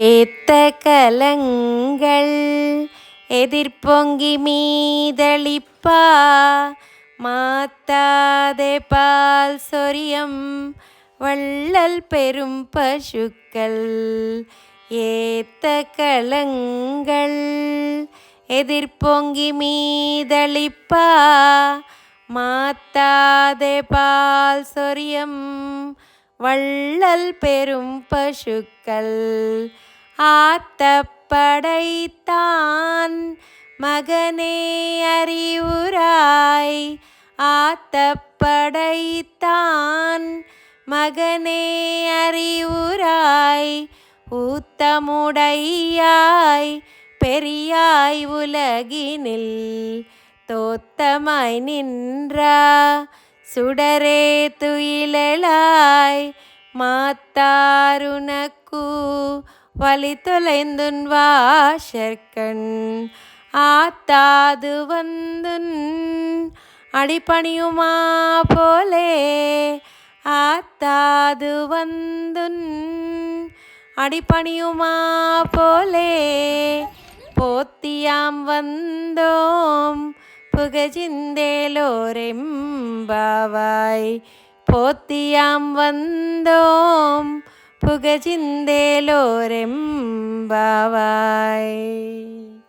ஏத்த கலங்கள் எதிர்பொங்கி மீதளிப்பா மாத்தாதே பால் சொரியம் வள்ளல் பெரும் பசுக்கள். ஏத்த கலங்கள் எதிர்பொங்கி மீதளிப்பா மாத்தாதே பால் சொரியம் வள்ளல் பெரும் பசுக்கள். ஆத்தப்படைத்தான் மகனே அறிவுராய் ஆத்தப்படைத்தான் மகனே அறிவுராய் ஊத்தமுடையாய் பெரியாய் உலகினில் தோத்தமாய் நின்றா சுடரே துயிலெழாய் மாத்தாருனக்கு வழி தொலைந்துன் வாசற்கண். ஆத்தாது வந்துன் அடிபணியுமா போலே ஆத்தாது வந்துன் அடிபணியுமா போலே போத்தியாம் வந்தோம் புகஜிந்தேலோரெம்பாவாய். போத்தியாம் வந்தோம் புகஜிந்தேலோரெம்பாவாய்.